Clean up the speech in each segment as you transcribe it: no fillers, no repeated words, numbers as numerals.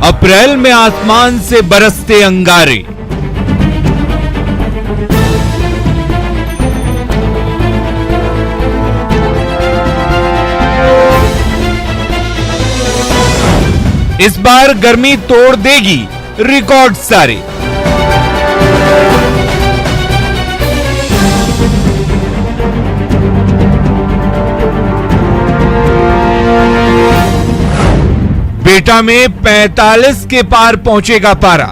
अप्रैल में आसमान से बरसते अंगारे। इस बार गर्मी तोड़ देगी रिकॉर्ड सारे। बेटा में 45 के पार पहुंचेगा पारा।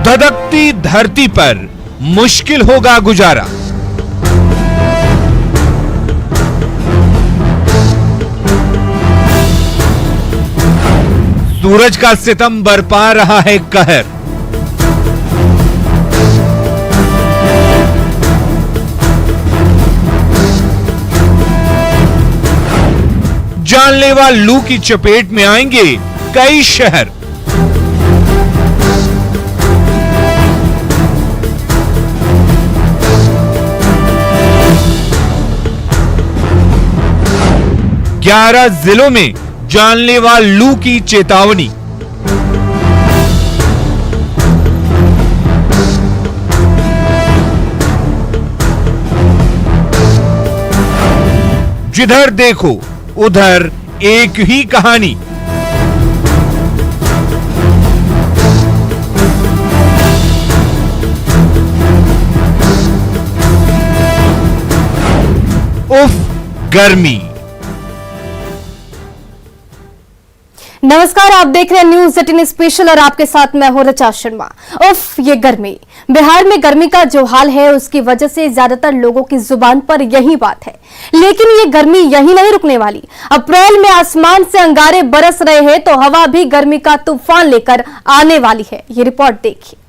धधकती धरती पर मुश्किल होगा गुजारा। सूरज का सितम बरपा रहा है कहर। जानलेवा लू की चपेट में आएंगे कई शहर। ग्यारह जिलों में जानलेवा लू की चेतावनी। जिधर देखो उधर एक ही कहानी। उफ गर्मी। नमस्कार, आप देख रहे हैं न्यूज 18 स्पेशल और आपके साथ मैं हूं ऋचा शर्मा। उफ ये गर्मी। बिहार में गर्मी का जो हाल है उसकी वजह से ज्यादातर लोगों की जुबान पर यही बात है, लेकिन ये गर्मी यही नहीं रुकने वाली। अप्रैल में आसमान से अंगारे बरस रहे हैं तो हवा भी गर्मी का तूफान लेकर आने वाली है। ये रिपोर्ट देखिए।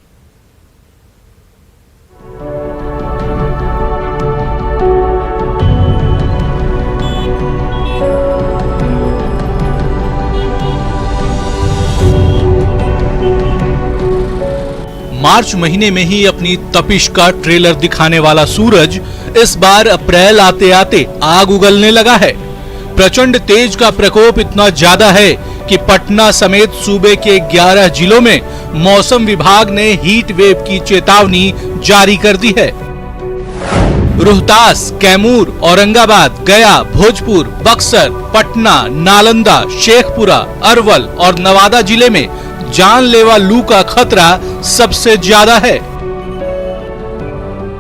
मार्च महीने में ही अपनी तपिश का ट्रेलर दिखाने वाला सूरज इस बार अप्रैल आते आते आग उगलने लगा है। प्रचंड तेज का प्रकोप इतना ज्यादा है कि पटना समेत सूबे के 11 जिलों में मौसम विभाग ने हीट वेव की चेतावनी जारी कर दी है। रोहतास, कैमूर, औरंगाबाद, गया, भोजपुर, बक्सर, पटना, नालंदा, शेखपुरा, अरवल और नवादा जिले में जानलेवा लू का खतरा सबसे ज्यादा है।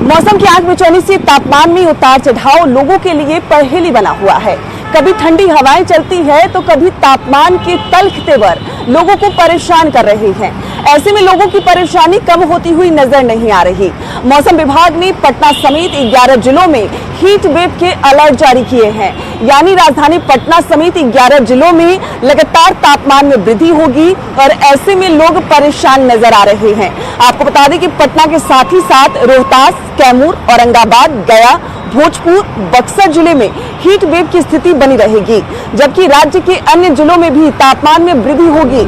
मौसम की आंख मिचौनी से तापमान में उतार चढ़ाव लोगों के लिए पहेली बना हुआ है। कभी ठंडी हवाएं चलती है तो कभी तापमान के तल्ख तेवर लोगों को परेशान कर रहे हैं। ऐसे में लोगों की परेशानी कम होती हुई नजर नहीं आ रही। मौसम विभाग ने पटना समेत 11 जिलों में हीट वेव के अलर्ट जारी किए हैं, यानी राजधानी पटना समेत 11 जिलों में लगातार तापमान में वृद्धि होगी और ऐसे में लोग परेशान नजर आ रहे हैं। आपको बता दें कि पटना के साथ ही साथ रोहतास, कैमूर, औरंगाबाद, गया, भोजपुर, बक्सर जिले में हीट वेव की स्थिति बनी रहेगी, जबकि राज्य के अन्य जिलों में भी तापमान में वृद्धि होगी।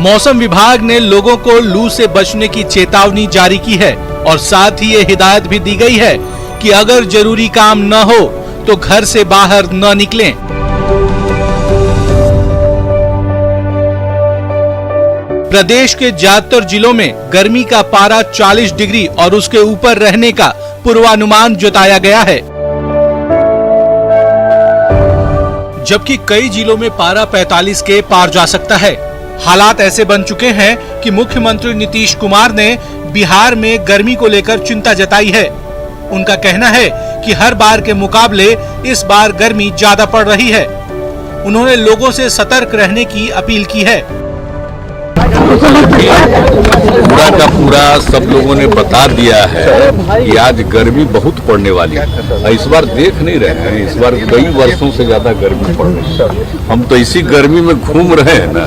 मौसम विभाग ने लोगों को लू से बचने की चेतावनी जारी की है और साथ ही ये हिदायत भी दी गई है कि अगर जरूरी काम न हो तो घर से बाहर न निकलें। प्रदेश के ज्यादातर जिलों में गर्मी का पारा 40 डिग्री और उसके ऊपर रहने का पूर्वानुमान जताया गया है, जबकि कई जिलों में पारा 45 के पार जा सकता है। हालात ऐसे बन चुके हैं कि मुख्यमंत्री नीतीश कुमार ने बिहार में गर्मी को लेकर चिंता जताई है। उनका कहना है कि हर बार के मुकाबले इस बार गर्मी ज्यादा पड़ रही है। उन्होंने लोगों से सतर्क रहने की अपील की है। पूरा का पूरा सब लोगों ने बता दिया है कि आज गर्मी बहुत पड़ने वाली है। इस बार देख नहीं रहे हैं, इस बार कई वर्षों से ज्यादा गर्मी पड़ रही है। हम तो इसी गर्मी में घूम रहे हैं ना,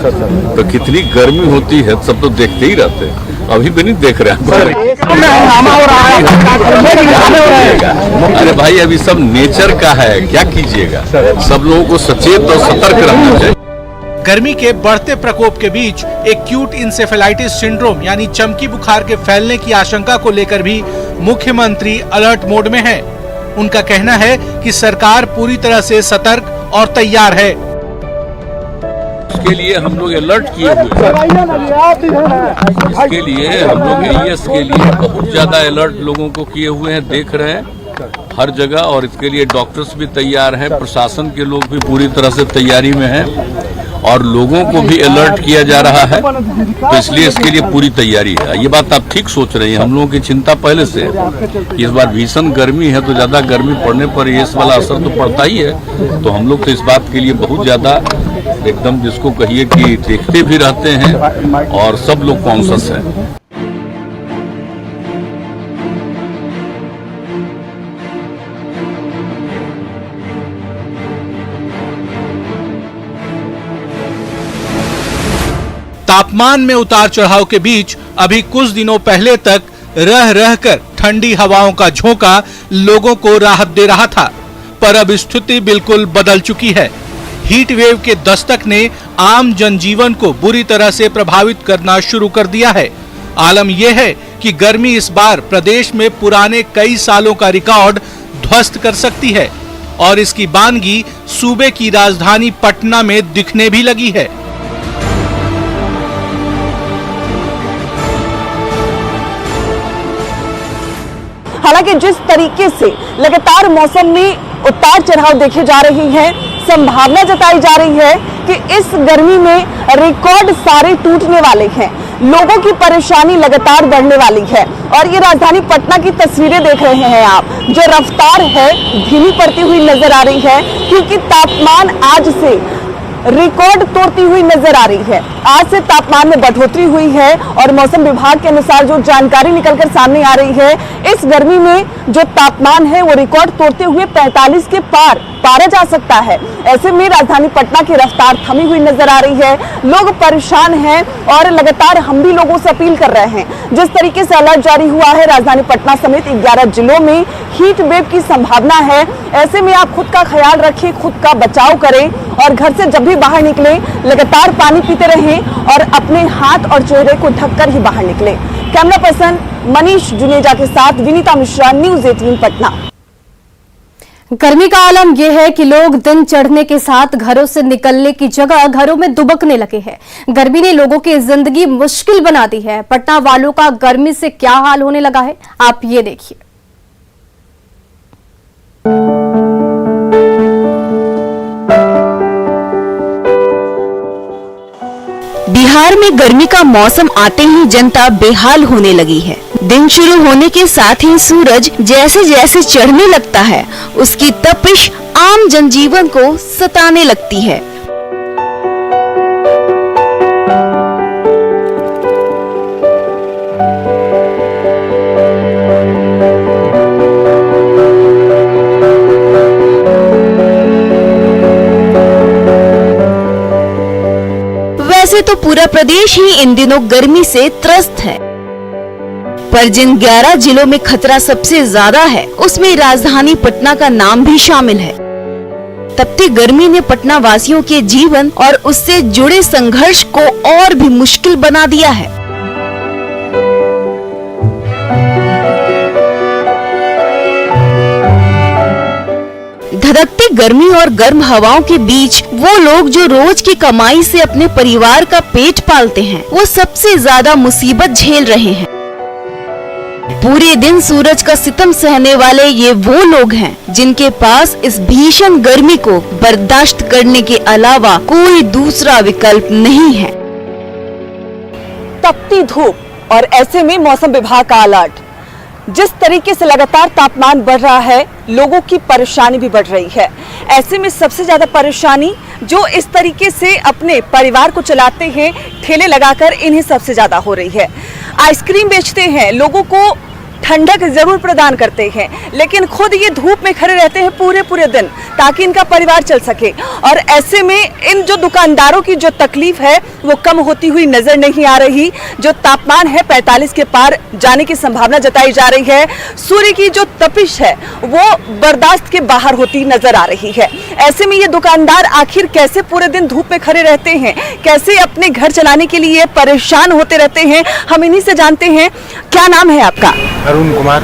तो कितनी गर्मी होती है सब तो देखते ही रहते हैं। अभी भी नहीं देख रहे हैं। अरे भाई अभी सब नेचर का है, क्या कीजिएगा। सब लोगों को सचेत और सतर्क रहना चाहिए। गर्मी के बढ़ते प्रकोप के बीच एक्यूट इंसेफेलाइटिस सिंड्रोम यानी चमकी बुखार के फैलने की आशंका को लेकर भी मुख्यमंत्री अलर्ट मोड में हैं। उनका कहना है कि सरकार पूरी तरह से सतर्क और तैयार है। इसके लिए हम लोग अलर्ट किए हुए हैं। इसके लिए हम लोग एईएस के लिए बहुत ज्यादा अलर्ट लोगों को किए हुए हैं, देख रहे हैं हर जगह। और इसके लिए डॉक्टर्स भी तैयार हैं, प्रशासन के लोग भी पूरी तरह से तैयारी में हैं और लोगों को भी अलर्ट किया जा रहा है। तो इसलिए इसके लिए पूरी तैयारी है। ये बात आप ठीक सोच रहे हैं, हम लोगों की चिंता पहले से है। इस बार भीषण गर्मी है तो ज्यादा गर्मी पड़ने पर इस वाला असर तो पड़ता ही है। तो हम लोग तो इस बात के लिए बहुत ज्यादा एकदम जिसको कहिए कि देखते भी रहते हैं और सब लोग कॉन्शियस हैं। तापमान में उतार चढ़ाव के बीच अभी कुछ दिनों पहले तक रह रहकर ठंडी हवाओं का झोंका लोगों को राहत दे रहा था, पर अब स्थिति बिल्कुल बदल चुकी है। हीट वेव के दस्तक ने आम जनजीवन को बुरी तरह से प्रभावित करना शुरू कर दिया है। आलम यह है कि गर्मी इस बार प्रदेश में पुराने कई सालों का रिकॉर्ड ध्वस्त कर सकती है और इसकी बानगी सूबे की राजधानी पटना में दिखने भी लगी है। हालांकि जिस तरीके से लगातार मौसम में उतार चढ़ाव देखे जा रही हैं, संभावना जताई जा रही है कि इस गर्मी में रिकॉर्ड सारे टूटने वाले हैं, लोगों की परेशानी लगातार बढ़ने वाली है। और ये राजधानी पटना की तस्वीरें देख रहे हैं आप, जो रफ्तार है धीमी पड़ती हुई नजर आ रही है, क्योंकि तापमान आज से रिकॉर्ड तोड़ती हुई नजर आ रही है। आज से तापमान में बढ़ोतरी हुई है और मौसम विभाग के अनुसार जो जानकारी निकलकर सामने आ रही है, इस गर्मी में जो तापमान है वो रिकॉर्ड तोड़ते हुए 45 के पार पारा जा सकता है। ऐसे में राजधानी पटना की रफ्तार थमी हुई नजर आ रही है, लोग परेशान हैं और लगातार हम भी लोगों से अपील कर रहे हैं। जिस तरीके से अलर्ट जारी हुआ है, राजधानी पटना समेत 11 जिलों में हीट वेव की संभावना है। ऐसे में आप खुद का ख्याल रखें, खुद का बचाव करें और घर से जब भी बाहर निकले लगातार पानी पीते रहें और अपने हाथ और चेहरे को ढककर ही बाहर निकले। कैमरा पर्सन मनीष जुनेजा के साथ विनीता मिश्रा, न्यूज़ 18 पटना। गर्मी का आलम यह है कि लोग दिन चढ़ने के साथ घरों से निकलने की जगह घरों में दुबकने लगे हैं। गर्मी ने लोगों की जिंदगी मुश्किल बना दी है। पटना वालों का गर्मी से क्या हाल होने लगा है, आप ये देखिए। बिहार में गर्मी का मौसम आते ही जनता बेहाल होने लगी है। दिन शुरू होने के साथ ही सूरज जैसे जैसे चढ़ने लगता है, उसकी तपिश आम जनजीवन को सताने लगती है। वैसे तो पूरा प्रदेश ही इन दिनों गर्मी से त्रस्त है, पर जिन 11 जिलों में खतरा सबसे ज्यादा है, उसमें राजधानी पटना का नाम भी शामिल है। तपती गर्मी ने पटना वासियों के जीवन और उससे जुड़े संघर्ष को और भी मुश्किल बना दिया है। धधकती गर्मी और गर्म हवाओं के बीच वो लोग जो रोज की कमाई से अपने परिवार का पेट पालते हैं, वो सबसे ज्यादा मुसीबत झेल रहे हैं। पूरे दिन सूरज का सितम सहने वाले ये वो लोग हैं जिनके पास इस भीषण गर्मी को बर्दाश्त करने के अलावा कोई दूसरा विकल्प नहीं है। तपती धूप और ऐसे में मौसम विभाग का अलर्ट। जिस तरीके से लगातार तापमान बढ़ रहा है, लोगों की परेशानी भी बढ़ रही है। ऐसे में सबसे ज्यादा परेशानी जो इस तरीके से अपने परिवार को चलाते हैं, ठेले लगाकर, इन्हें सबसे ज्यादा हो रही है। आइसक्रीम बेचते हैं, लोगों को ठंडक जरूर प्रदान करते हैं, लेकिन खुद ये धूप में खड़े रहते हैं पूरे पूरे दिन ताकि इनका परिवार चल सके। और ऐसे में इन जो दुकानदारों की जो तकलीफ है वो कम होती हुई नजर नहीं आ रही। जो तापमान है 45 के पार जाने की संभावना जताई जा रही है। सूर्य की जो तपिश है वो बर्दाश्त के बाहर होती नजर आ रही है। ऐसे में ये दुकानदार आखिर कैसे पूरे दिन धूप में खड़े रहते हैं, कैसे अपने घर चलाने के लिए परेशान होते रहते हैं, हम इन्हीं से जानते हैं। क्या नाम है आपका? अरुण कुमार।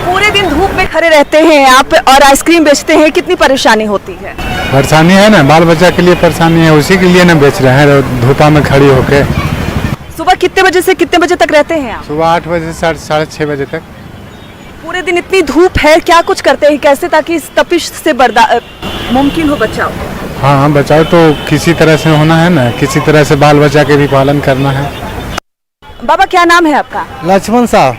पूरे दिन धूप में खड़े रहते हैं आप और आइसक्रीम बेचते हैं, कितनी परेशानी होती है? परेशानी है ना, बाल बच्चा के लिए परेशानी है, उसी के लिए ना बेच रहे हैं धूपा में खड़ी होके। सुबह कितने बजे से कितने बजे तक रहते हैं आप? सुबह 8 बजे से 6:30 बजे तक। पूरे दिन इतनी धूप है, क्या कुछ करते हैं कैसे ताकि इस तपिश से मुमकिन हो बचाव? हाँ, बचाओ तो किसी तरह से होना है ना, किसी तरह से बाल बच्चा के भी पालन करना है। बाबा क्या नाम है आपका? लक्ष्मण साहब।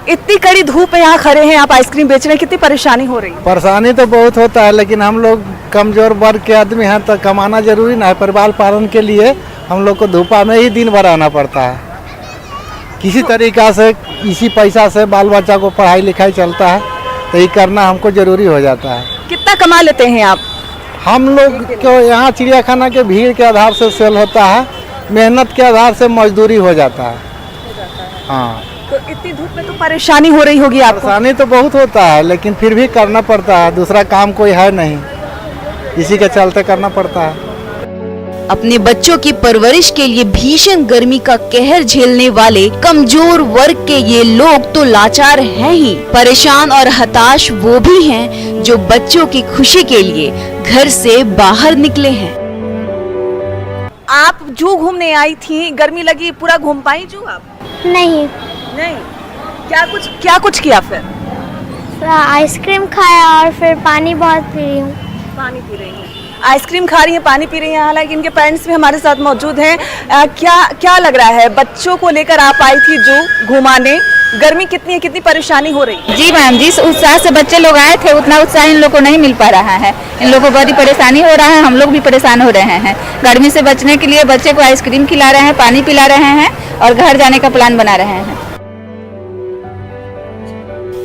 इतनी कड़ी धूप में यहाँ खड़े हैं, आप आइसक्रीम बेच रहे हैं, कितनी परेशानी हो रही है? परेशानी तो बहुत होता है, लेकिन हम लोग कमजोर वर्ग के आदमी हैं तो कमाना जरूरी ना है। परिवार पालन के लिए हम लोग को धूपा में ही दिन भर आना पड़ता है। किसी तरीका से इसी पैसा से बाल बच्चा को पढ़ाई लिखाई चलता है, तो ये करना हमको जरूरी हो जाता है। कितना कमा लेते हैं आप? हम लोग को यहाँ चिड़ियाखाना के भीड़ के आधार से सेल होता है, मेहनत के आधार से मजदूरी हो जाता है। हाँ, तो इतनी धूप में तो परेशानी हो रही होगी आपको? परेशानी तो बहुत होता है, लेकिन फिर भी करना पड़ता है, दूसरा काम कोई है नहीं, इसी के चलते करना पड़ता है। अपने बच्चों की परवरिश के लिए भीषण गर्मी का कहर झेलने वाले कमजोर वर्ग के ये लोग तो लाचार हैं ही, परेशान और हताश वो भी हैं जो बच्चों की खुशी के लिए घर से बाहर निकले हैं। आप जू घूमने आई थी, गर्मी लगी, पूरा घूम पाई जू आप? नहीं, क्या कुछ किया फिर? आइसक्रीम खाया और फिर पानी बहुत पी रही हूँ। पानी पी रही हैं, आइसक्रीम खा रही हैं, पानी पी रही हैं। हालांकि इनके पेरेंट्स भी हमारे साथ मौजूद हैं। क्या लग रहा है, बच्चों को लेकर आप आई थी जू घुमाने, गर्मी कितनी है, कितनी परेशानी हो रही है? जी मैम, जिस उत्साह से बच्चे लोग आए थे उतना उत्साह इन लोग को नहीं मिल पा रहा है। इन लोगों को बड़ी परेशानी हो रहा है, हम लोग भी परेशान हो रहे हैं। गर्मी से बचने के लिए बच्चे को आइसक्रीम खिला रहे हैं, पानी पिला रहे हैं और घर जाने का प्लान बना रहे हैं।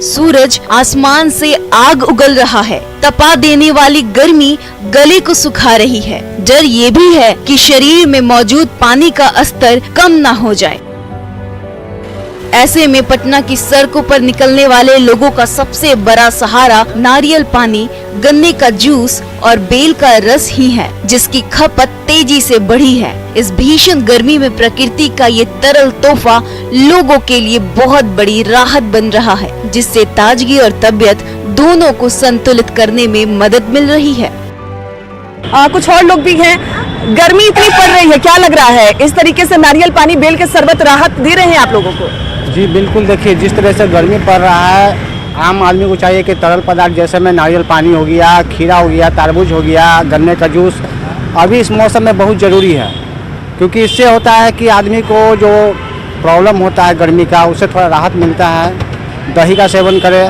सूरज आसमान से आग उगल रहा है, तपा देने वाली गर्मी गले को सुखा रही है। डर ये भी है कि शरीर में मौजूद पानी का स्तर कम ना हो जाए। ऐसे में पटना की सड़कों पर निकलने वाले लोगों का सबसे बड़ा सहारा नारियल पानी, गन्ने का जूस और बेल का रस ही है, जिसकी खपत तेजी से बढ़ी है। इस भीषण गर्मी में प्रकृति का ये तरल तोहफा लोगों के लिए बहुत बड़ी राहत बन रहा है, जिससे ताजगी और तबीयत दोनों को संतुलित करने में मदद मिल रही है। कुछ और लोग भी हैं। गर्मी इतनी पड़ रही है, क्या लग रहा है, इस तरीके से नारियल पानी, बेल के शरबत राहत दे रहे हैं आप लोगों को? जी बिल्कुल, देखिए जिस तरह से गर्मी पड़ रहा है, आम आदमी को चाहिए कि तरल पदार्थ जैसे में नारियल पानी हो गया, खीरा हो गया, तरबूज हो गया, गन्ने का जूस अभी इस मौसम में बहुत ज़रूरी है, क्योंकि इससे होता है कि आदमी को जो प्रॉब्लम होता है गर्मी का, उससे थोड़ा राहत मिलता है। दही का सेवन करे,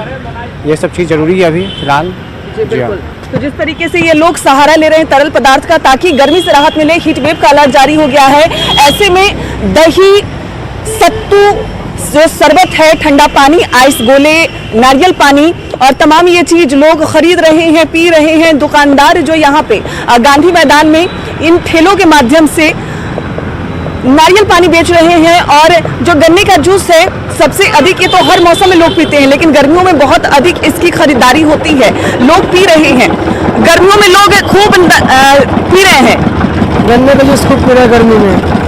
ये सब चीज़ ज़रूरी है अभी फिलहाल। जी हाँ। तो जिस तरीके से ये लोग सहारा ले रहे हैं तरल पदार्थ का ताकि गर्मी से राहत मिले, हीट वेव का अलर्ट जारी हो गया है। ऐसे में दही, सत्तू, जो शरबत है, ठंडा पानी, आइस गोले, नारियल पानी और तमाम ये चीज लोग खरीद रहे हैं, पी रहे हैं। दुकानदार जो यहाँ पे गांधी मैदान में इन ठेलों के माध्यम से नारियल पानी बेच रहे हैं और जो गन्ने का जूस है सबसे अधिक, ये तो हर मौसम में लोग पीते हैं, लेकिन गर्मियों में बहुत अधिक इसकी खरीदारी होती है, लोग पी रहे हैं। गर्मियों में लोग खूब पी रहे हैं, गन्ने का जूस खूब पी रहे हैं गर्मी में।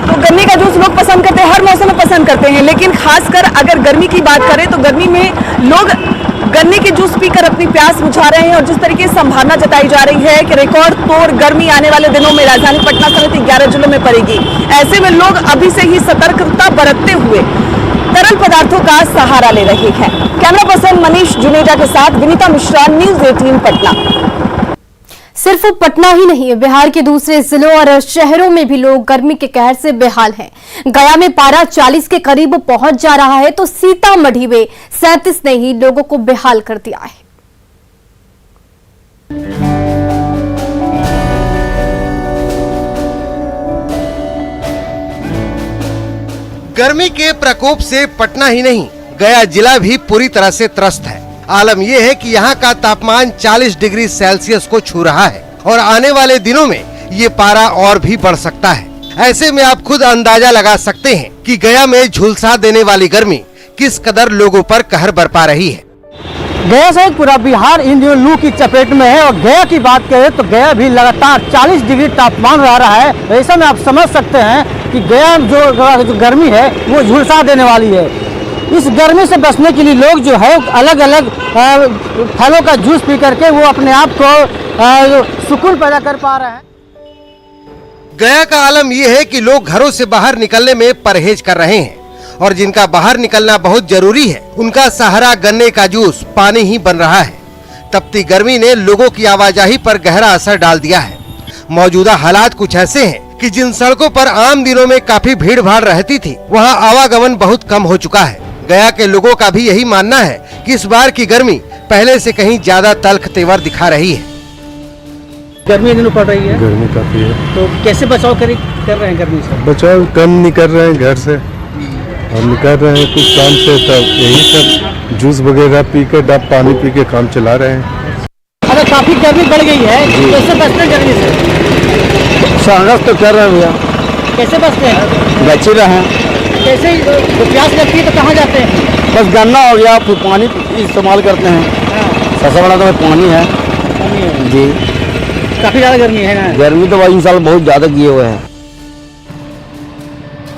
तो गन्ने का जूस लोग पसंद करते हैं, हर मौसम में पसंद करते हैं, लेकिन खासकर अगर गर्मी की बात करें तो गर्मी में लोग गन्ने के जूस पीकर अपनी प्यास बुझा रहे हैं। और जिस तरीके से संभावना जताई जा रही है कि रिकॉर्ड तोड़ गर्मी आने वाले दिनों में राजधानी पटना समेत 11 जिलों में पड़ेगी, ऐसे में लोग अभी से ही सतर्कता बरतते हुए तरल पदार्थों का सहारा ले रहे हैं। कैमरा पर्सन मनीष जुनेजा के साथ विनीता मिश्रा, न्यूज़ 18 पटना। सिर्फ पटना ही नहीं, बिहार के दूसरे जिलों और शहरों में भी लोग गर्मी के कहर से बेहाल हैं। गया में पारा 40 के करीब पहुंच जा रहा है तो सीतामढ़ी में 37 ने ही लोगों को बेहाल कर दिया है। गर्मी के प्रकोप से पटना ही नहीं, गया जिला भी पूरी तरह से त्रस्त है। आलम यह है कि यहाँ का तापमान 40 डिग्री सेल्सियस को छू रहा है और आने वाले दिनों में ये पारा और भी बढ़ सकता है। ऐसे में आप खुद अंदाजा लगा सकते हैं कि गया में झुलसा देने वाली गर्मी किस कदर लोगों पर कहर बरपा रही है। गया सहित पूरा बिहार इन दिनों लू की चपेट में है और गया की बात करें तो गया भी लगातार 40 डिग्री तापमान रह रहा है। ऐसे में आप समझ सकते हैं कि गया जो गर्मी है वो झुलसा देने वाली है। इस गर्मी से बचने के लिए लोग जो है अलग अलग फलों का जूस पी करके वो अपने आप को सुकून पैदा कर पा रहे हैं। गया का आलम यह है कि लोग घरों से बाहर निकलने में परहेज कर रहे हैं और जिनका बाहर निकलना बहुत जरूरी है उनका सहारा गन्ने का जूस, पानी ही बन रहा है। तपती गर्मी ने लोगों की आवाजाही पर गहरा असर डाल दिया है। मौजूदा हालात कुछ ऐसे हैं कि जिन सड़कों पर आम दिनों में काफी भीड़ भाड़ रहती थी, वहां आवागमन बहुत कम हो चुका है। गया के लोगों का भी यही मानना है कि इस बार की गर्मी पहले से कहीं ज्यादा तल्ख तेवर दिखा रही है। गर्मी दिनों पड़ रही है, गर्मी काफी है, तो कैसे बचाव कर रहे हैं गर्मी से? बचाव कम नहीं कर रहे हैं घर से, हम निकल रहे हैं कुछ काम से, तब यही सब जूस वगैरह पी के डब पानी पी के काम चला रहे हैं। अगर काफी गर्मी बढ़ गई है कैसे बचते हैं गर्मी से? संघर्ष तो कर रहे हैं भैया। कैसे बचते हैं? बच ही रहे हैं। कैसे प्यास लगती है तो कहाँ जाते हैं? बस गन्ना हो गया, फिर पानी इस्तेमाल करते हैं। सबसे बड़ा तो पानी है जी। काफी ज्यादा गर्मी है ना? गर्मी तो भाई इस साल बहुत ज्यादा किए हुए हैं।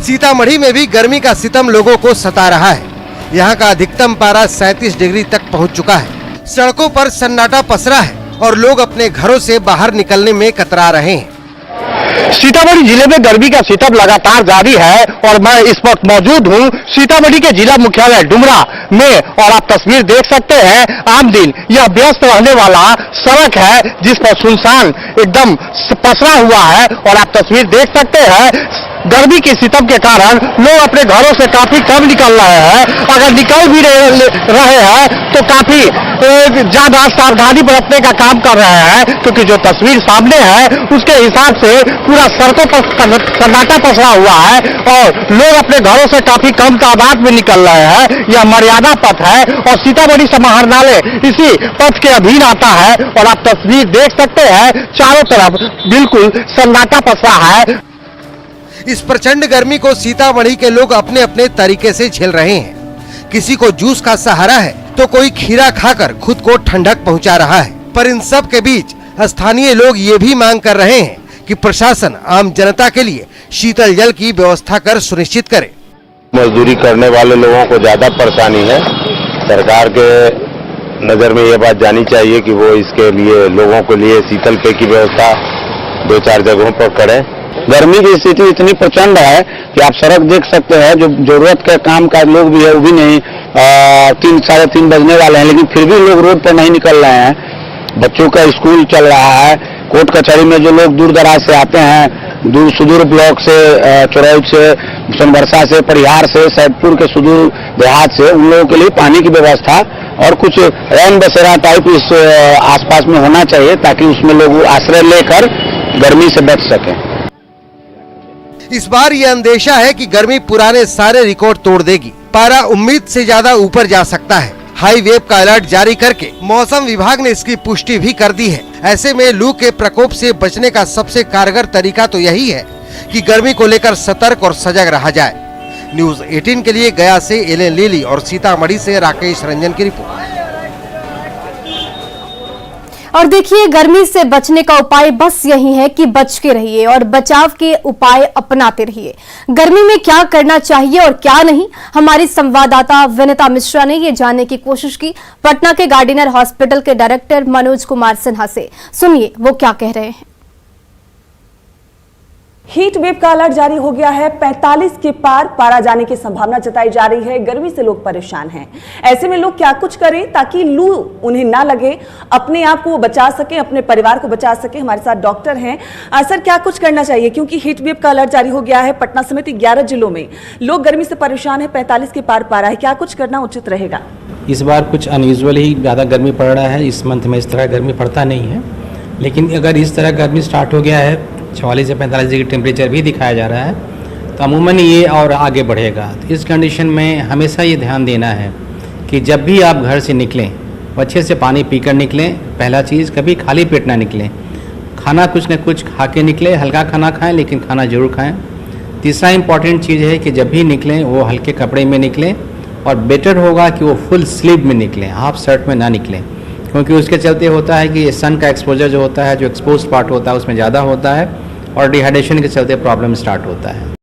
सीतामढ़ी में भी गर्मी का सितम लोगों को सता रहा है। यहाँ का अधिकतम पारा 37 डिग्री तक पहुँच चुका है। सड़कों पर सन्नाटा पसरा है और लोग अपने घरों से बाहर निकलने में कतरा रहे हैं। सीतामढ़ी जिले में गर्मी का सितम लगातार जारी है और मैं इस वक्त मौजूद हूँ सीतामढ़ी के जिला मुख्यालय डुमरा में और आप तस्वीर देख सकते हैं। आम दिन यह व्यस्त रहने वाला सड़क है जिस पर सुनसान एकदम पसरा हुआ है और आप तस्वीर देख सकते हैं। गर्मी के सितम के कारण लोग अपने घरों से काफी कम निकल रहे हैं। अगर निकल भी रहे हैं तो काफी ज्यादा सावधानी बरतने का काम कर रहे हैं, क्योंकि जो तस्वीर सामने है उसके हिसाब से पूरा सड़कों पर सन्नाटा पसरा हुआ है और लोग अपने घरों से काफी कम तादाद में निकल रहे हैं। यह मर्यादा पथ है और सीतामढ़ी समाहरणालय इसी पथ के अधीन आता है और आप तस्वीर देख सकते हैं। चारों तरफ बिल्कुल सन्नाटा पसरा है। इस प्रचंड गर्मी को सीतामढ़ी के लोग अपने अपने तरीके से झेल रहे हैं। किसी को जूस का सहारा है तो कोई खीरा खाकर खुद को ठंडक पहुंचा रहा है। पर इन सब के बीच स्थानीय लोग ये भी मांग कर रहे हैं कि प्रशासन आम जनता के लिए शीतल जल की व्यवस्था कर सुनिश्चित करे। मजदूरी करने वाले लोगों को ज्यादा परेशानी है। सरकार के नजर में ये बात जानी चाहिए कि वो इसके लिए लोगों के लिए शीतल पेय की व्यवस्था 2-4 जगहों पर करें। गर्मी की स्थिति इतनी प्रचंड है कि आप सड़क देख सकते हैं। जो जरूरत के काम का लोग भी है वो भी नहीं, 3-3:30 बजने वाले हैं लेकिन फिर भी लोग रोड पर नहीं निकल रहे हैं। बच्चों का स्कूल चल रहा है। कोर्ट कचहरी में जो लोग दूर दराज से आते हैं, दूर सुदूर ब्लॉक से, चौराइच से, सोनबरसा से, परिहार से, सैदपुर के सुदूर देहात से, उन लोगों के लिए पानी की व्यवस्था और कुछ रैन बसेरा टाइप इस आसपास में होना चाहिए ताकि उसमें लोग आश्रय लेकर गर्मी से बच सकें। इस बार ये अंदेशा है कि गर्मी पुराने सारे रिकॉर्ड तोड़ देगी। पारा उम्मीद से ज्यादा ऊपर जा सकता है। हाई वेव का अलर्ट जारी करके मौसम विभाग ने इसकी पुष्टि भी कर दी है। ऐसे में लू के प्रकोप से बचने का सबसे कारगर तरीका तो यही है कि गर्मी को लेकर सतर्क और सजग रहा जाए। न्यूज़ 18 के लिए गया से एलेन लीली और सीतामढ़ी से राकेश रंजन की रिपोर्ट। और देखिए, गर्मी से बचने का उपाय बस यही है कि बच के रहिए और बचाव के उपाय अपनाते रहिए। गर्मी में क्या करना चाहिए और क्या नहीं, हमारी संवाददाता विनीता मिश्रा ने ये जानने की कोशिश की पटना के गार्डिनर हॉस्पिटल के डायरेक्टर मनोज कुमार सिन्हा से। सुनिए वो क्या कह रहे हैं। हीट वेव का अलर्ट जारी हो गया है। 45 के पार पारा जाने की संभावना जताई जा रही है। गर्मी से लोग परेशान हैं। ऐसे में लोग क्या कुछ करें ताकि लू उन्हें ना लगे, अपने आप को बचा सके, अपने परिवार को बचा सके। हमारे साथ डॉक्टर हैं। सर, क्या कुछ करना चाहिए क्योंकि हीट वेव का अलर्ट जारी हो गया है। पटना समेत 11 जिलों में लोग गर्मी से परेशान है। 45 के पार पारा है, क्या कुछ करना उचित रहेगा? इस बार कुछ अनयूजुअल ही ज़्यादा गर्मी पड़ रहा है। इस मंथ में इस तरह गर्मी पड़ता नहीं है, लेकिन अगर इस तरह गर्मी स्टार्ट हो गया है, 44 से 45 डिग्री टेम्परेचर भी दिखाया जा रहा है, तो अमूमन ये और आगे बढ़ेगा। तो इस कंडीशन में हमेशा ये ध्यान देना है कि जब भी आप घर से निकलें तो अच्छे से पानी पीकर निकलें। पहला चीज़, कभी खाली पेट ना निकलें, खाना कुछ न कुछ खा के निकलें, हल्का खाना खाएं लेकिन खाना जरूर खाएं। तीसरा इम्पॉर्टेंट चीज़ है कि जब भी निकलें वो हल्के कपड़े में निकलें और बेटर होगा कि वो फुल स्लीव में निकलें, हाफ शर्ट में ना निकलें, क्योंकि उसके चलते होता है कि सन का एक्सपोजर जो होता है, जो एक्सपोज पार्ट होता है उसमें ज़्यादा होता है और डिहाइड्रेशन के चलते प्रॉब्लम स्टार्ट होता है।